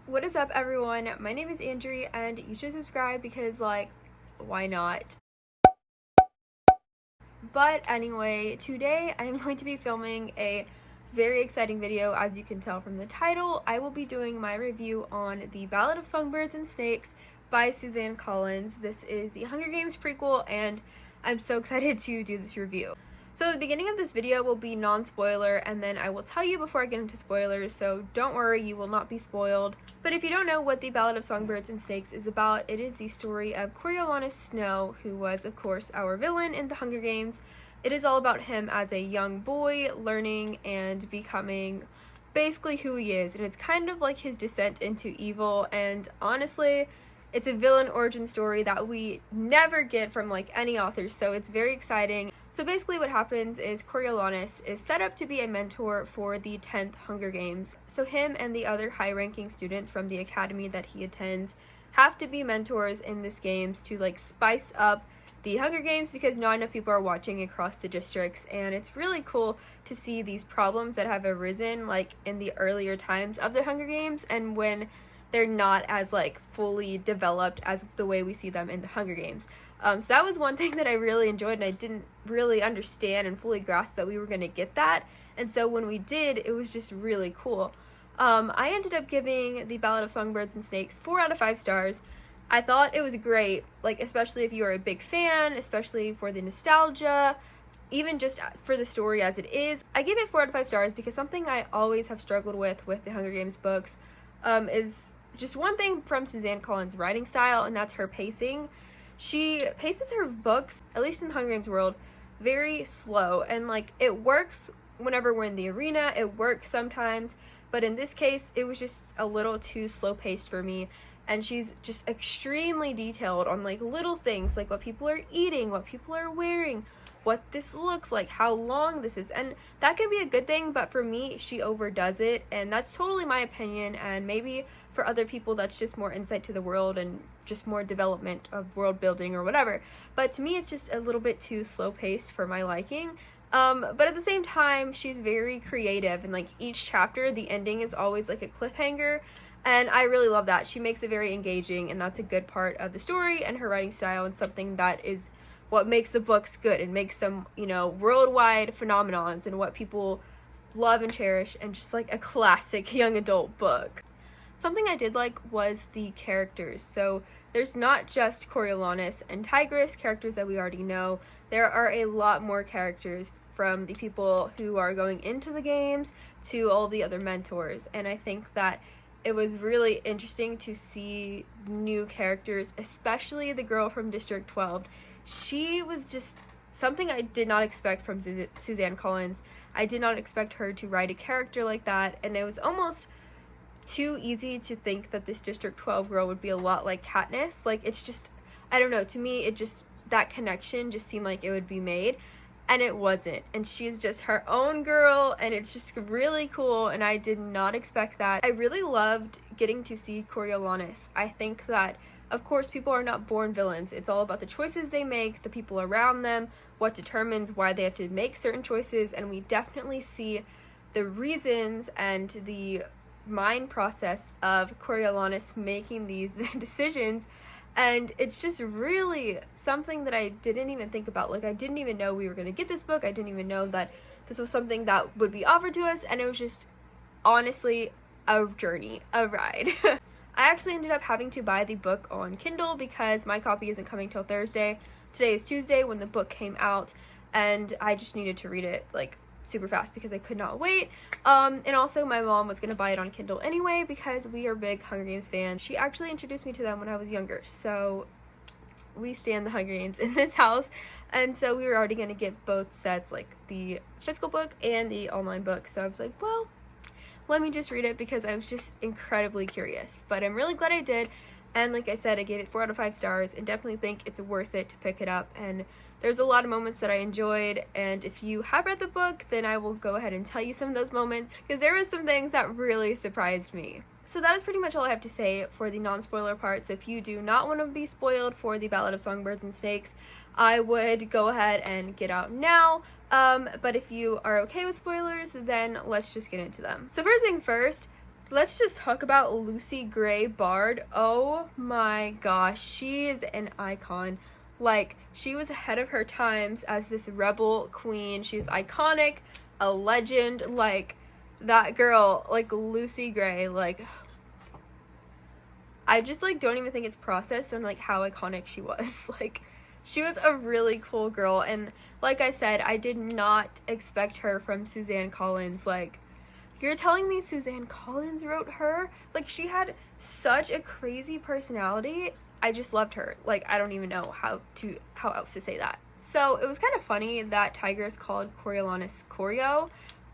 What is up, everyone? My name is Andrew, and you should subscribe because, like, why not? But anyway, today I am going to be filming a very exciting video. As you can tell from the title, I will be doing my review on the Ballad of Songbirds and Snakes by Suzanne Collins. This is the Hunger Games prequel, and I'm so excited to do this review. So the beginning of this video will be non-spoiler, and then I will tell you before I get into spoilers, so don't worry, you will not be spoiled. But if you don't know what the Ballad of Songbirds and Snakes is about, it is the story of Coriolanus Snow, who was, of course, our villain in the Hunger Games. It is all about him as a young boy, learning and becoming basically who he is, and it's kind of like his descent into evil, and honestly, it's a villain origin story that we never get from like any authors, so it's very exciting. So basically what happens is Coriolanus is set up to be a mentor for the 10th Hunger Games. So him and the other high-ranking students from the academy that he attends have to be mentors in this games to like spice up the Hunger Games because not enough people are watching across the districts, and it's really cool to see these problems that have arisen like in the earlier times of the Hunger Games and when they're not as like fully developed as the way we see them in the Hunger Games. So that was one thing that I really enjoyed, and I didn't really understand and fully grasp that we were going to get that, and so when we did, it was just really cool. I ended up giving the Ballad of Songbirds and Snakes 4 out of 5 stars. I thought it was great, like especially if you are a big fan, especially for the nostalgia, even just for the story as it is. I gave it 4 out of 5 stars because something I always have struggled with the Hunger Games books is just one thing from Suzanne Collins' writing style, and that's her pacing. She paces her books, at least in the Hunger Games world, very slow, and like it works whenever we're in the arena, it works sometimes, but in this case it was just a little too slow paced for me. And she's just extremely detailed on like little things, like what people are eating, what people are wearing, what this looks like, how long this is, and that could be a good thing, but for me she overdoes it, and that's totally my opinion, and maybe for other people that's just more insight to the world and just more development of world building or whatever, but to me it's just a little bit too slow paced for my liking. But at the same time, she's very creative, and like each chapter the ending is always like a cliffhanger, and I really love that. She makes it very engaging, and that's a good part of the story and her writing style, and something that is what makes the books good and makes them, you know, worldwide phenomenons and what people love and cherish, and just like a classic young adult book. Something I did like was the characters. So there's not just Coriolanus and Tigris, characters that we already know. There are a lot more characters, from the people who are going into the games to all the other mentors, and I think that it was really interesting to see new characters, especially the girl from District 12. She was just something I did not expect from Suzanne Collins. I did not expect her to write a character like that, and it was almost too easy to think that this District 12 girl would be a lot like Katniss. Like, it's just, I don't know, to me it just, that connection just seemed like it would be made, and it wasn't, and she's just her own girl, and it's just really cool, and I did not expect that. I really loved getting to see Coriolanus. I think that, of course, people are not born villains. It's all about the choices they make, the people around them, what determines why they have to make certain choices, and we definitely see the reasons and the mind process of Coriolanus making these decisions, and it's just really something that I didn't even think about. Like, I didn't even know we were going to get this book. I didn't even know that this was something that would be offered to us, and it was just honestly a journey, a ride. I actually ended up having to buy the book on Kindle because my copy isn't coming till Thursday. Today is Tuesday when the book came out, and I just needed to read it like super fast because I could not wait. And also my mom was gonna buy it on Kindle anyway because we are big Hunger Games fans. She actually introduced me to them when I was younger, so we stand the Hunger Games in this house, and so we were already gonna get both sets, like the physical book and the online book, so I was like, well, let me just read it because I was just incredibly curious. But I'm really glad I did, and like I said, I gave it 4 out of 5 stars and definitely think it's worth it to pick it up, and there's a lot of moments that I enjoyed, and if you have read the book, then I will go ahead and tell you some of those moments because there were some things that really surprised me. So that is pretty much all I have to say for the non-spoiler part. So if you do not want to be spoiled for the Ballad of Songbirds and Snakes, I would go ahead and get out now. But if you are okay with spoilers, then let's just get into them. So first thing first, let's just talk about Lucy Gray Bard. Oh my gosh, she is an icon. Like, she was ahead of her times as this rebel queen. She's iconic, a legend. Like, that girl, like Lucy Gray, like, I just, like, don't even think it's processed on, like, how iconic she was. Like, she was a really cool girl, and like I said, I did not expect her from Suzanne Collins. Like, you're telling me Suzanne Collins wrote her? Like, she had such a crazy personality. I just loved her. Like, I don't even know how else to say that. So it was kind of funny that Tiger is called Coriolanus Corio,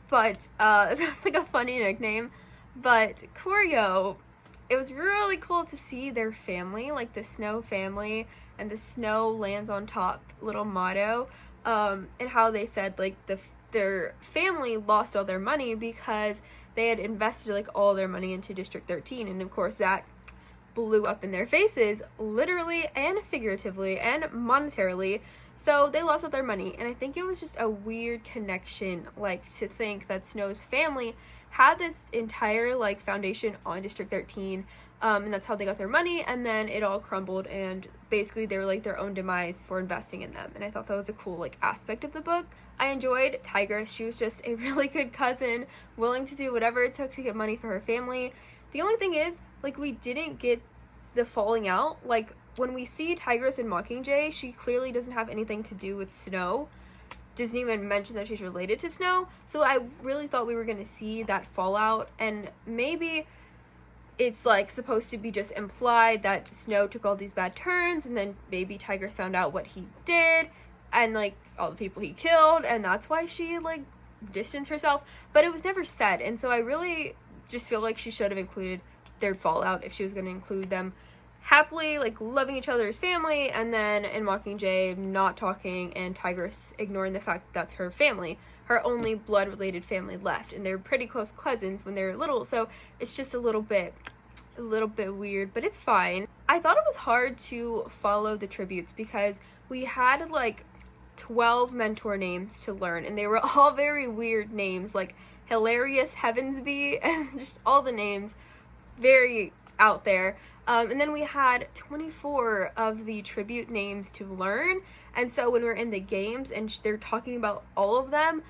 but that's like a funny nickname. But Corio, it was really cool to see their family, like the Snow family, and the Snow lands on top little motto, and how they said, like, their family lost all their money because they had invested, like, all their money into District 13, and of course that blew up in their faces, literally and figuratively and monetarily. So they lost all their money, and I think it was just a weird connection, like, to think that Snow's family had this entire, like, foundation on District 13, and that's how they got their money, and then it all crumbled, and basically they were, like, their own demise for investing in them. And I thought that was a cool, like, aspect of the book. I enjoyed Tigress. She was just a really good cousin, willing to do whatever it took to get money for her family. The only thing is, like, we didn't get the falling out. Like, when we see Tigress and Mockingjay, she clearly doesn't have anything to do with Snow. Doesn't even mention that she's related to Snow. So I really thought we were going to see that fallout, and maybe it's, like, supposed to be just implied that Snow took all these bad turns, and then maybe Tigress found out what he did, and, like, all the people he killed, and that's why she, like, distanced herself. But it was never said, and so I really just feel like she should have included their fallout if she was going to include them happily, like, loving each other as family, and then in Mockingjay not talking, and Tigress ignoring the fact that that's her family, her only blood-related family left, and they're pretty close cousins when they're little, so it's just a little bit weird, but it's fine. I thought it was hard to follow the tributes because we had, like, 12 mentor names to learn, and they were all very weird names, like Hilarious Heavensby, and just all the names very out there. And then we had 24 of the tribute names to learn, and so when we're in the games and they're talking about all of them,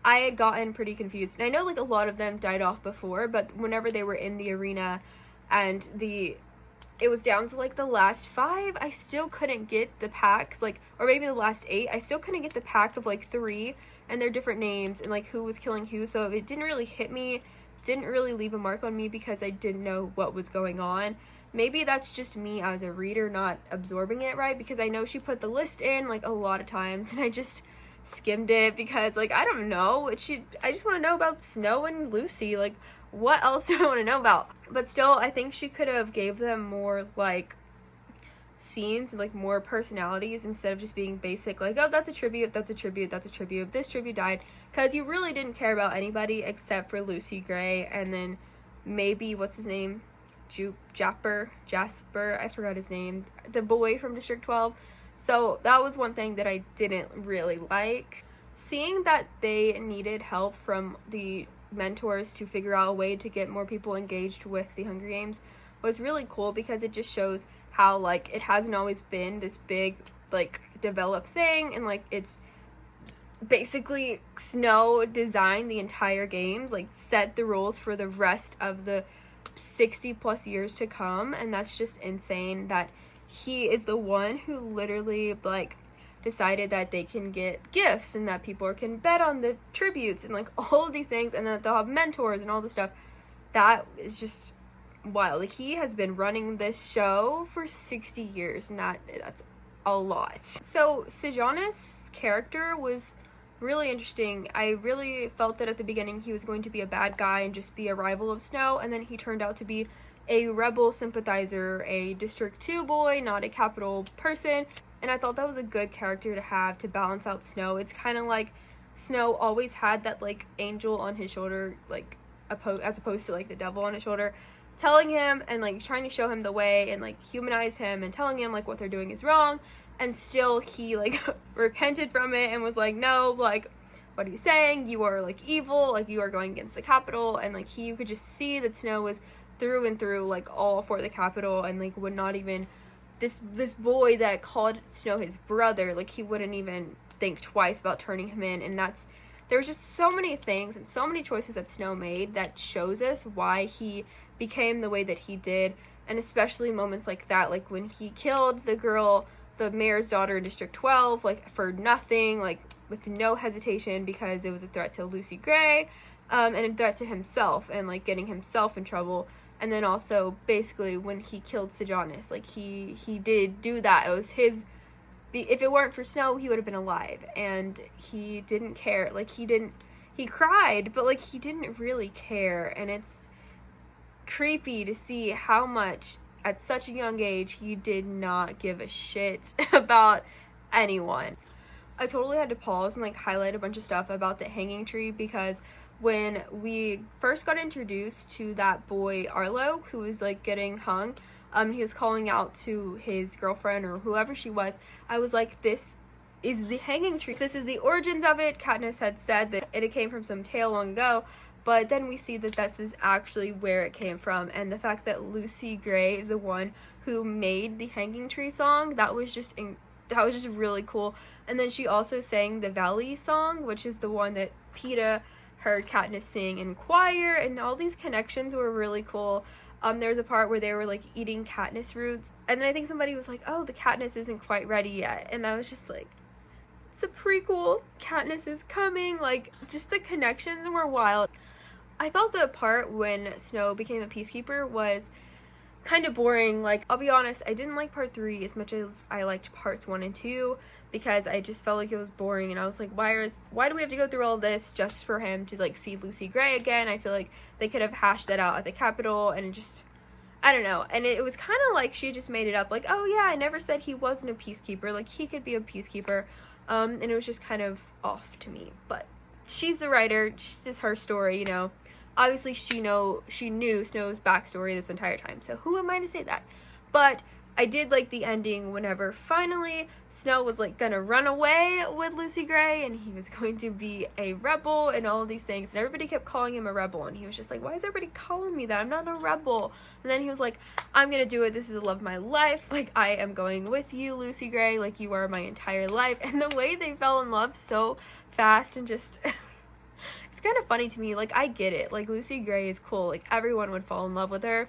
I had gotten pretty confused. And I know, like, a lot of them died off before, but whenever they were in the arena and it was down to, like, the last 5, I still couldn't get the packs, like, or maybe the last 8, I still couldn't get the pack of, like, 3, and their different names, and, like, who was killing who, so it didn't really hit me, didn't really leave a mark on me because I didn't know what was going on. Maybe that's just me as a reader not absorbing it right, because I know she put the list in, like, a lot of times, and I just skimmed it because, like, I don't know, I just want to know about Snow and Lucy, like, what else do I want to know about? But still, I think she could have gave them more, like, scenes and, like, more personalities instead of just being basic, like, oh, that's a tribute, that's a tribute, that's a tribute, this tribute died, because you really didn't care about anybody except for Lucy Gray, and then maybe, what's his name? Jasper, I forgot his name, the boy from District 12. So that was one thing that I didn't really like. Seeing that they needed help from the mentors to figure out a way to get more people engaged with the Hunger Games was really cool, because it just shows how, like, it hasn't always been this big, like, developed thing, and, like, it's basically Snow designed the entire games, like, set the rules for the rest of the 60 plus years to come, and that's just insane that he is the one who literally, like, decided that they can get gifts and that people can bet on the tributes and, like, all of these things, and that they'll have mentors and all this stuff. That is just wild. Like, he has been running this show for 60 years, and that's a lot. So Jonas' character was really interesting. I really felt that at the beginning he was going to be a bad guy and just be a rival of Snow, and then he turned out to be a rebel sympathizer, a District 2 boy, not a capital person, and I thought that was a good character to have to balance out Snow. It's kind of like Snow always had that, like, angel on his shoulder, like, as opposed to, like, the devil on his shoulder, telling him and, like, trying to show him the way and, like, humanize him and telling him, like, what they're doing is wrong. And still he, like, repented from it and was like, no, like, what are you saying? You are, like, evil, like, you are going against the Capitol, and, like, you could just see that Snow was through and through, like, all for the Capitol, and, like, would not even, this boy that called Snow his brother, like, he wouldn't even think twice about turning him in, and there was just so many things and so many choices that Snow made that shows us why he became the way that he did, and especially moments like that, like when he killed the girl, the mayor's daughter in District 12, like, for nothing, like, with no hesitation, because it was a threat to Lucy Gray, and a threat to himself, and, like, getting himself in trouble. And then also, basically, when he killed Sejanus, like, he did do that. It was his, if it weren't for Snow, he would have been alive, and he didn't care. Like, he cried, but, like, he didn't really care, and it's creepy to see how much, at such a young age, he did not give a shit about anyone. I totally had to pause and, like, highlight a bunch of stuff about the hanging tree, because when we first got introduced to that boy Arlo, who was, like, getting hung, he was calling out to his girlfriend or whoever she was. I was like, this is the hanging tree. This is the origins of it. Katniss had said that it came from some tale long ago, but then we see that this is actually where it came from, and the fact that Lucy Gray is the one who made the hanging tree song, that was just really cool. And then she also sang the Valley song, which is the one that Peeta heard Katniss sing in choir, and all these connections were really cool. There's a part where they were, like, eating Katniss roots, and then I think somebody was like, oh, the Katniss isn't quite ready yet, and I was just like, it's a prequel, Katniss is coming, like, just the connections were wild. I thought the part when Snow became a peacekeeper was kind of boring. Like, I'll be honest, I didn't like part 3 as much as I liked parts 1 and 2, because I just felt like it was boring, and I was like, why do we have to go through all this just for him to, like, see Lucy Gray again? I feel like they could have hashed that out at the Capitol, and it just, I don't know. And it was kind of like she just made it up, like, oh yeah, I never said he wasn't a peacekeeper, like, he could be a peacekeeper, and it was just kind of off to me. But she's the writer, this is her story, you know. Obviously she knew Snow's backstory this entire time, so who am I to say that? But I did like the ending whenever finally Snow was, like, gonna run away with Lucy Gray, and he was going to be a rebel and all of these things, and everybody kept calling him a rebel, and he was just like, why is everybody calling me that? I'm not a rebel. And then he was like, I'm gonna do it, this is the love of my life, like, I am going with you, Lucy Gray, like, you are my entire life. And the way they fell in love so fast, and just it's kind of funny to me. Like, I get it, like, Lucy Gray is cool, like, everyone would fall in love with her,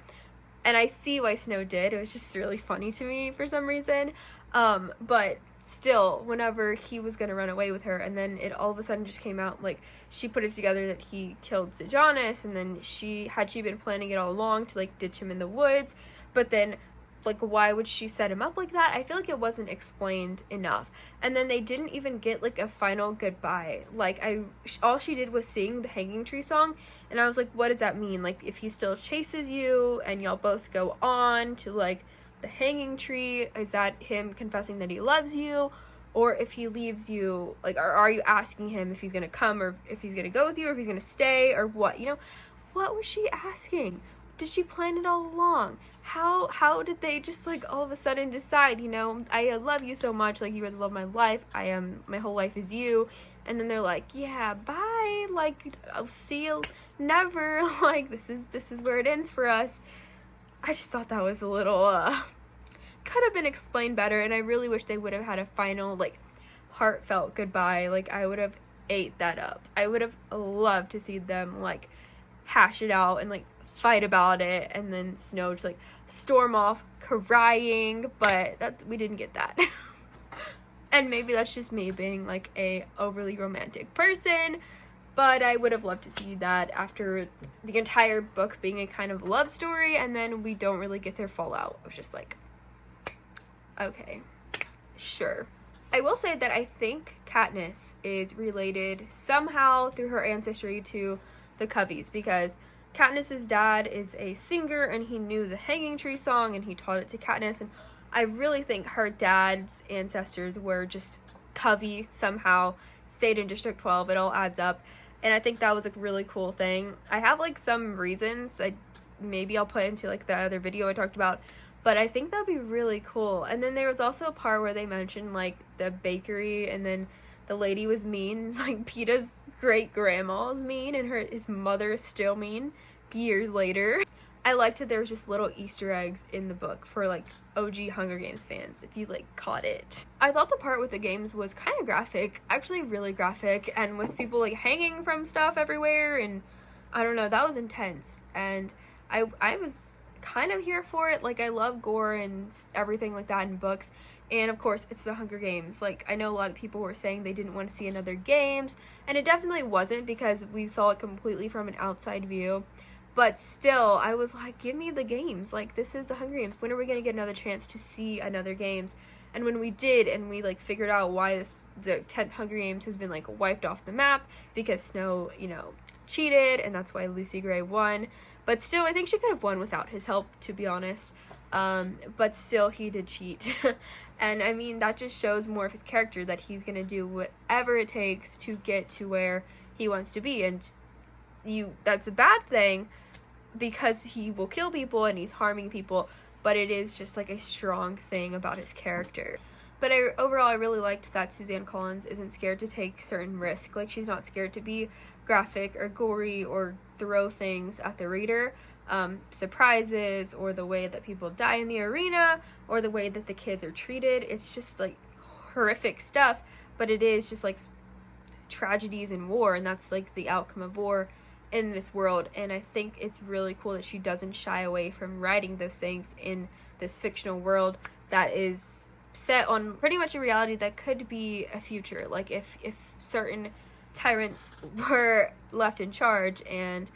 and I see why Snow did. It was just really funny to me for some reason. But still, whenever he was gonna run away with her, and then it all of a sudden just came out, like, she put it together that he killed Sejanus, and then she been planning it all along to, like, ditch him in the woods, but then, like, why would she set him up like that? I feel like it wasn't explained enough. And then they didn't even get, like, a final goodbye. Like, all she did was sing the hanging tree song, and I was like, what does that mean? Like, if he still chases you and y'all both go on to, like, the hanging tree, is that him confessing that he loves you? Or if he leaves you, like, are you asking him if he's gonna come, or if he's gonna go with you, or if he's gonna stay, or what? You know, what was she asking? Did she plan it all along? How did they just, like, all of a sudden decide, you know, I love you so much, like, you are the love of my life, my whole life is you, and then they're like, yeah, bye, like, I'll see you never, like, this is where it ends for us. I just thought that was a little, could have been explained better, and I really wish they would have had a final, like, heartfelt goodbye. Like, I would have ate that up. I would have loved to see them, like, hash it out and, like, fight about it, and then Snow just, like, storm off crying, but we didn't get that. And maybe that's just me being, like, a overly romantic person, but I would have loved to see that after the entire book being a kind of love story, and then we don't really get their fallout. I was just like, okay, sure. I will say that I think Katniss is related somehow through her ancestry to the Coveys, because Katniss's dad is a singer, and he knew the Hanging Tree song, and he taught it to Katniss, and I really think her dad's ancestors were just Covey somehow, stayed in District 12, it all adds up, and I think that was a really cool thing. I have, like, some reasons, maybe I'll put into, like, the other video I talked about, but I think that'd be really cool. And then there was also a part where they mentioned, like, the bakery, and then the lady was mean, like, Peeta's great-grandma's mean and his mother is still mean years later. I liked that there was just little Easter eggs in the book for like OG Hunger Games fans, if you like caught it. I thought the part with the games was kind of graphic, actually really graphic, and with people like hanging from stuff everywhere, and I don't know, that was intense, and I was kind of here for it. Like, I love gore and everything like that in books, and of course it's the Hunger Games. Like, I know a lot of people were saying they didn't want to see another games, and it definitely wasn't, because we saw it completely from an outside view. But still, I was like, give me the games. Like, this is the Hunger Games. When are we going to get another chance to see another games? And when we did, and we, like, figured out why the 10th Hunger Games has been, like, wiped off the map, because Snow, you know, cheated, and that's why Lucy Gray won. But still, I think she could have won without his help, to be honest. But still, he did cheat. And, I mean, that just shows more of his character, that he's going to do whatever it takes to get to where he wants to be. And that's a bad thing, because he will kill people and he's harming people, but it is just like a strong thing about his character. But overall, I really liked that Suzanne Collins isn't scared to take certain risks. Like, she's not scared to be graphic or gory or throw things at the reader. Surprises, or the way that people die in the arena, or the way that the kids are treated. It's just like horrific stuff, but it is just like tragedies and war, and that's like the outcome of war in this world. And I think it's really cool that she doesn't shy away from writing those things in this fictional world that is set on pretty much a reality that could be a future. Like, if certain tyrants were left in charge and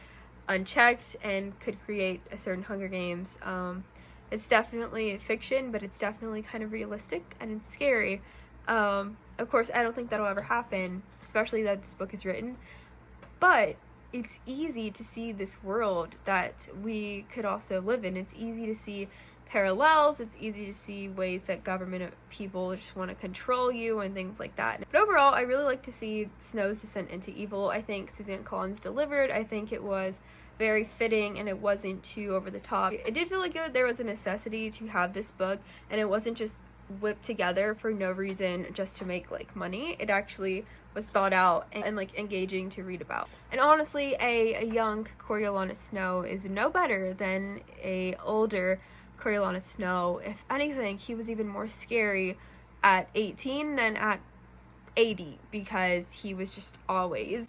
unchecked and could create a certain Hunger Games. It's definitely fiction, but it's definitely kind of realistic, and it's scary. Of course, I don't think that'll ever happen, especially that this book is written, but it's easy to see this world that we could also live in. It's easy to see parallels. It's easy to see ways that government people just want to control you and things like that. But overall, I really like to see Snow's descent into evil. I think Suzanne Collins delivered. I think it was very fitting, and it wasn't too over the top. It did feel like there was a necessity to have this book, and it wasn't just whipped together for no reason just to make like money. It actually was thought out and like engaging to read about. And honestly, a young Coriolanus Snow is no better than a older Coriolanus Snow. If anything, he was even more scary at 18 than at 80, because he was just always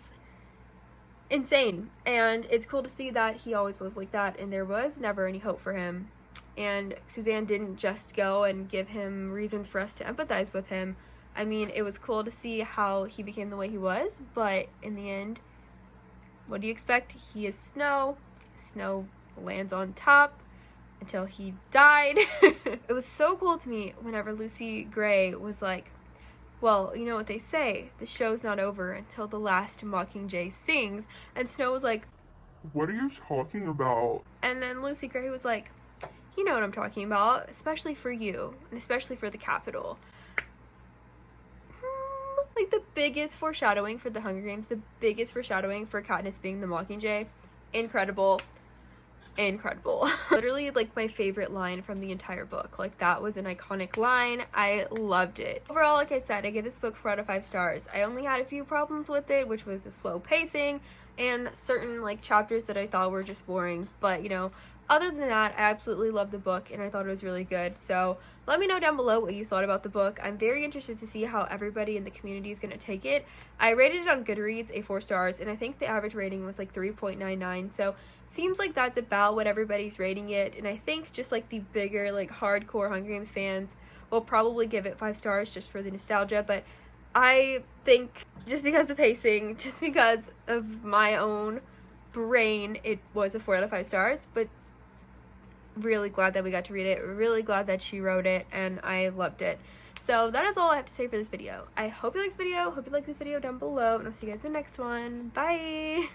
insane. And it's cool to see that he always was like that, and there was never any hope for him. And Suzanne didn't just go and give him reasons for us to empathize with him. I mean, it was cool to see how he became the way he was, but in the end, what do you expect? He is Snow. Snow lands on top until he died. It was so cool to me whenever Lucy Gray was like, well, you know what they say, the show's not over until the last Mockingjay sings. And Snow was like, what are you talking about? And then Lucy Gray was like, you know what I'm talking about, especially for you, and especially for the Capitol. Like, the biggest foreshadowing for the Hunger Games, the biggest foreshadowing for Katniss being the Mockingjay. Incredible. Incredible. Literally, like, my favorite line from the entire book. Like, that was an iconic line. I loved it. Overall, like I said, I give this book 4 out of 5 stars. I only had a few problems with it, which was the slow pacing and certain, like, chapters that I thought were just boring. But, you know, other than that, I absolutely loved the book, and I thought it was really good. So let me know down below what you thought about the book. I'm very interested to see how everybody in the community is going to take it. I rated it on Goodreads a 4 stars, and I think the average rating was like 3.99. So seems like that's about what everybody's rating it. And I think just like the bigger, like hardcore Hunger Games fans will probably give it 5 stars just for the nostalgia. But I think just because of pacing, just because of my own brain, it was a 4 out of 5 stars. But really glad that we got to read it, really glad that she wrote it, and I loved it. So that is all I have to say for this video. I hope you like this video, hope you like this video down below, and I'll see you guys in the next one. Bye!